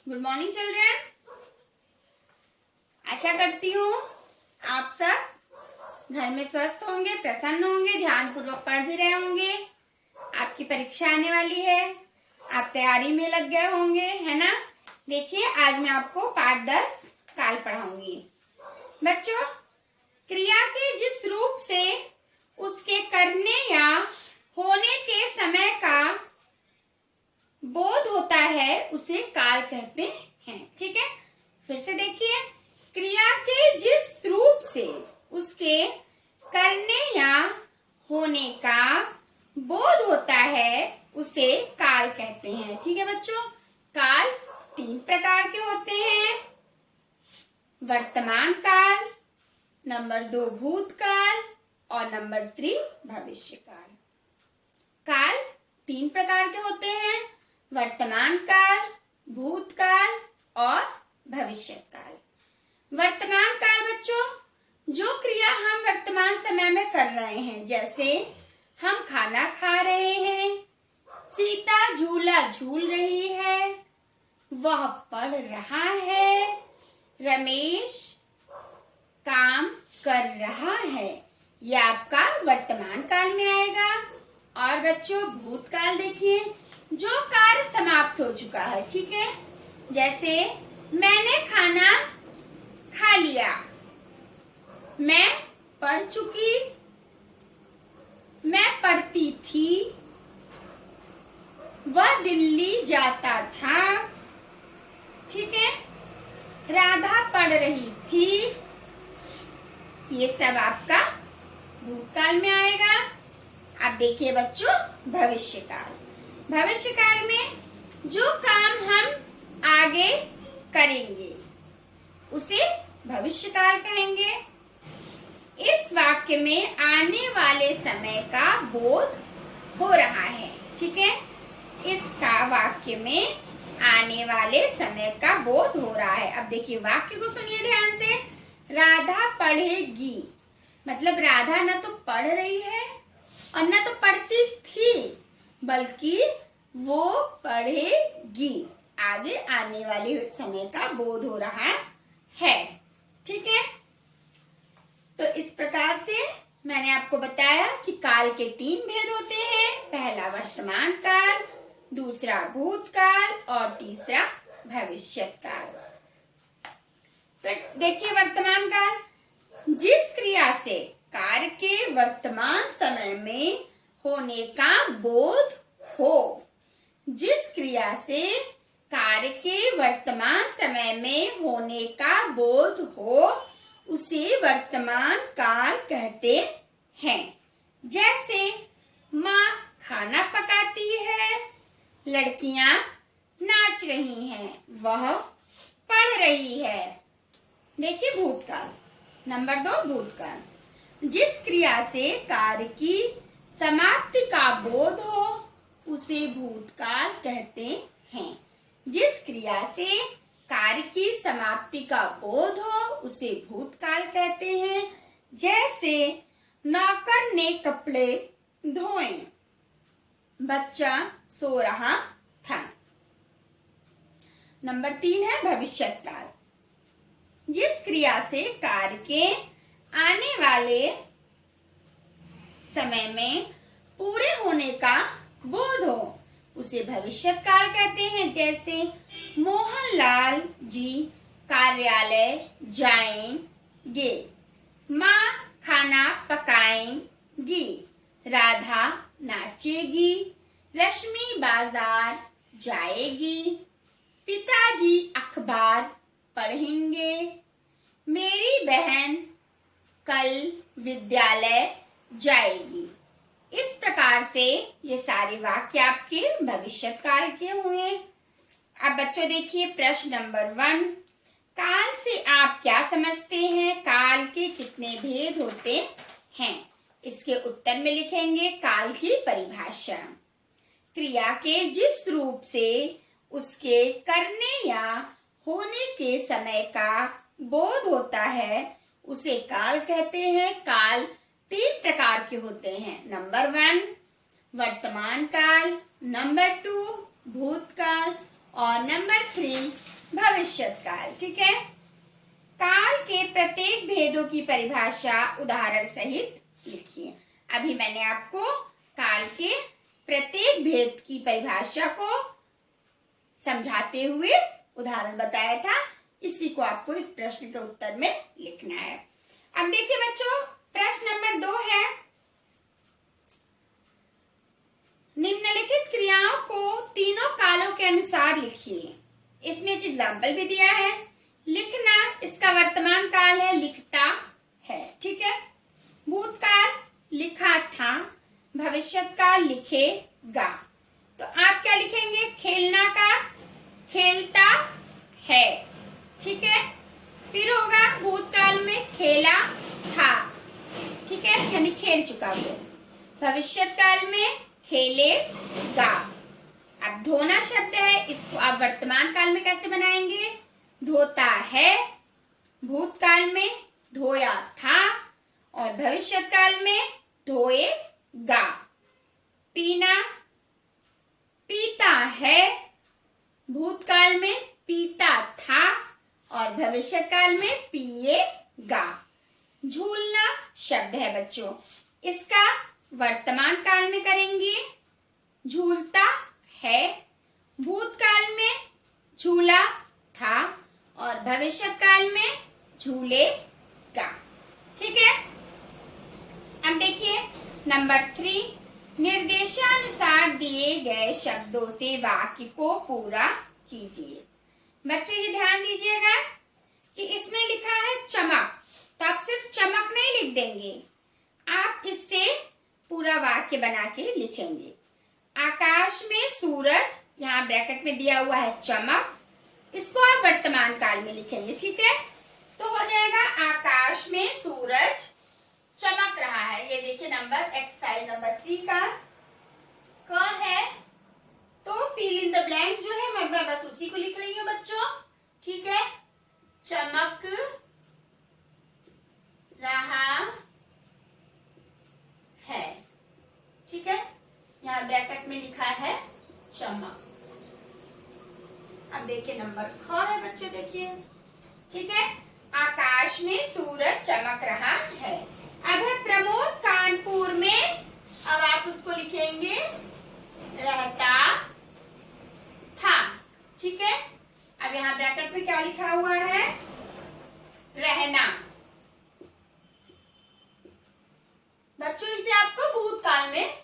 Good morning children. आशा करती हूँ आप सब घर में स्वस्थ होंगे, प्रसन्न होंगे, ध्यान पूर्वक पढ़ भी रहे होंगे। आपकी परीक्षा आने वाली है, आप तैयारी में लग गए होंगे, है ना। देखिए आज मैं आपको पाठ 10 काल पढ़ाऊंगी। बच्चों, क्रिया के जिस रूप से उसके करने या होने के समय का बोध होता है उसे काल कहते हैं। ठीक है, फिर से देखिए, क्रिया के जिस रूप से उसके करने या होने का बोध होता है उसे काल कहते हैं। ठीक है बच्चों, काल 3 प्रकार के होते हैं। वर्तमान काल, नंबर 2 भूतकाल और नंबर 3 भविष्य काल। काल 3 प्रकार के होते हैं, वर्तमान काल, भूतकाल और भविष्य काल। वर्तमान काल बच्चों, जो क्रिया हम वर्तमान समय में कर रहे हैं, जैसे हम खाना खा रहे हैं, सीता झूला झूल रही है, वह पढ़ रहा है, रमेश काम कर रहा है, यह आपका वर्तमान काल में आएगा। और बच्चों भूतकाल देखिए, जो कार्य समाप्त हो चुका है। ठीक है, जैसे मैंने खाना खा लिया, मैं पढ़ चुकी, मैं पढ़ती थी, वह दिल्ली जाता था। ठीक है, राधा पढ़ रही थी, ये सब आपका भूतकाल में आएगा। अब देखिए बच्चों भविष्य काल। भविष्य काल में जो काम हम आगे करेंगे उसे भविष्य काल कहेंगे। इस वाक्य में आने वाले समय का बोध हो रहा है। ठीक है, इसका वाक्य में आने वाले समय का बोध हो रहा है। अब देखिए वाक्य को सुनिए ध्यान से। राधा पढ़ेगी, मतलब राधा न तो पढ़ रही है और न तो पढ़ती थी, बल्कि वो पढ़ेगी। आगे आने वाले समय का बोध हो रहा है। ठीक है, तो इस प्रकार से मैंने आपको बताया कि काल के 3 भेद होते हैं। पहला वर्तमान काल, दूसरा भूतकाल और तीसरा भविष्य काल। फिर देखिए वर्तमान काल, जिस क्रिया से कार्य के वर्तमान समय में होने का बोध हो, जिस क्रिया से कार्य के वर्तमान समय में होने का बोध हो उसे वर्तमान काल कहते हैं। जैसे माँ खाना पकाती है, लड़कियां नाच रही हैं, वह पढ़ रही है। देखिए भूतकाल। नंबर 2 भूतकाल, जिस क्रिया से कार्य की समाप्ति का बोध हो उसे भूतकाल कहते हैं। जिस क्रिया से कार्य की समाप्ति का बोध हो उसे भूतकाल कहते हैं। जैसे नौकर ने कपड़े धोए, बच्चा सो रहा था। नंबर 3 है भविष्य काल, जिस क्रिया से कार्य के आने वाले समय में पूरे होने का बोध हो उसे भविष्य काल कहते हैं। जैसे मोहनलाल जी कार्यालय जाएंगे, माँ खाना पकाएंगी, राधा नाचेगी, रश्मि बाजार जाएगी, पिताजी अखबार पढ़ेंगे, मेरी बहन कल विद्यालय जाएगी। इस प्रकार से ये सारे वाक्य आपके भविष्य काल के हुए। अब बच्चों देखिए प्रश्न नंबर 1, काल से आप क्या समझते हैं? काल के कितने भेद होते हैं? इसके उत्तर में लिखेंगे काल की परिभाषा। क्रिया के जिस रूप से उसके करने या होने के समय का बोध होता है उसे काल कहते हैं। काल 3 प्रकार के होते हैं। नंबर 1 वर्तमान काल, नंबर 2 भूतकाल और नंबर 3 भविष्यत काल। ठीक है, काल के प्रत्येक भेदों की परिभाषा उदाहरण सहित लिखिए। अभी मैंने आपको काल के प्रत्येक भेद की परिभाषा को समझाते हुए उदाहरण बताया था, इसी को आपको इस प्रश्न के उत्तर में लिखना है। अब देखिए बच्चों, प्रश्न नंबर 2 है, निम्नलिखित क्रियाओं को तीनों कालों के अनुसार लिखिए। इसमें एक एग्जाम्पल भी दिया है। लिखना, इसका वर्तमान काल है, लिखता है। ठीक है, भूतकाल लिखा था, भविष्यत काल लिखेगा। तो आप क्या लिखेंगे? खेलना का खेलता है। ठीक है, फिर होगा भूतकाल में खेला था। ठीक है, यानी खेल चुका वो। भविष्यत काल में खेलेगा। अब धोना शब्द है, इसको आप वर्तमान काल में कैसे बनाएंगे? धोता है, भूतकाल में धोया था और भविष्यत काल में धोएगा। पीना, पीता है, भूतकाल में पीता था और भविष्यत काल में पिएगा। झूलना शब्द है बच्चों, इसका वर्तमान काल में करेंगे झूलता है, भूतकाल में झूला था और भविष्यत काल में झूलेगा। ठीक है, अब देखिए नंबर 3, निर्देशानुसार दिए गए शब्दों से वाक्य को पूरा कीजिए। बच्चों ये ध्यान दीजिएगा कि इसमें लिखा है चमक, तो आप सिर्फ चमक नहीं लिख देंगे, आप इससे पूरा वाक्य बना के लिखेंगे। आकाश में सूरज, यहाँ ब्रैकेट में दिया हुआ है चमक, इसको आप वर्तमान काल में लिखेंगे। ठीक है, तो हो जाएगा आकाश में सूरज चमक रहा है। ये देखिए नंबर एक्सरसाइज नंबर 3 का क है, तो फिल इन द ब्लैंक्स जो है मैं बस उसी को लिख रही हूँ बच्चों। ठीक है, चमक रहा है। ठीक है, यहाँ ब्रैकेट में लिखा है चमक। अब देखिए नंबर ख है बच्चों, देखिए। ठीक है, आकाश में सूरज चमक रहा है। अब है प्रमोद कानपुर में, अब आप उसको लिखेंगे रहता था। ठीक है, अब यहाँ ब्रैकेट में क्या लिखा हुआ है? रहना। बच्चों इसे आपको भूतकाल में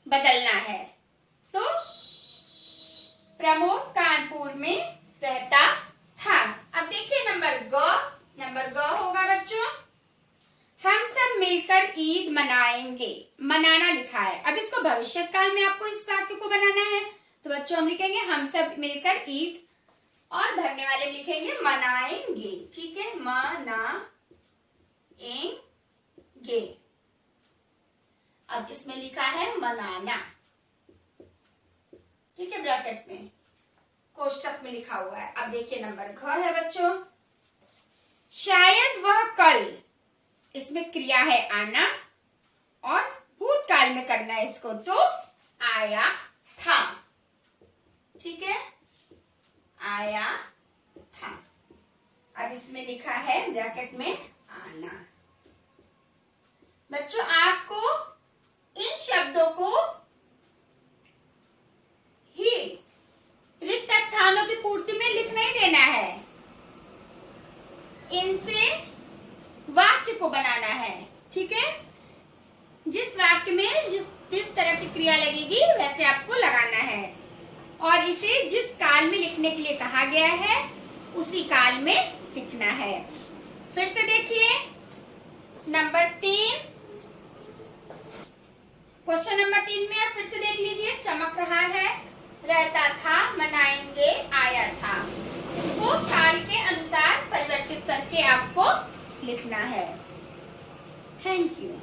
बदलना है, तो प्रमोद कानपुर में रहता था। अब देखिए नंबर ग होगा बच्चों, हम सब मिलकर ईद मनाएंगे। मनाना लिखा है, अब इसको भविष्य काल में आपको इस वाक्य को बनाना है, तो बच्चों हम लिखेंगे हम सब मिलकर ईद, और भरने वाले में लिखेंगे मनाएंगे। ठीक है, मनाएंगे। अब इसमें लिखा है मनाना। ठीक है, ब्रैकेट में कोष्टक में लिखा हुआ है। अब देखिए नंबर घ है बच्चों, शायद वह कल, इसमें क्रिया है आना और भूतकाल में करना है इसको, तो आया था। ठीक है, आया था। अब इसमें लिखा है ब्रैकेट में आना। बच्चों आपको इन शब्दों को ही रिक्त स्थानों की पूर्ति में लिख नहीं देना है, इनसे वाक्य को बनाना है। ठीक है, जिस वाक्य में जिस तरह की क्रिया लगेगी वैसे आपको लगाना है, और इसे जिस काल में लिखने के लिए कहा गया है उसी काल में लिखना है। फिर से देखिए नंबर 3, क्वेश्चन नंबर 3 में आप फिर से देख लीजिए, चमक रहा है, रहता था, मनाएंगे, आया था। इसको काल के अनुसार परिवर्तित करके आपको लिखना है। Thank you.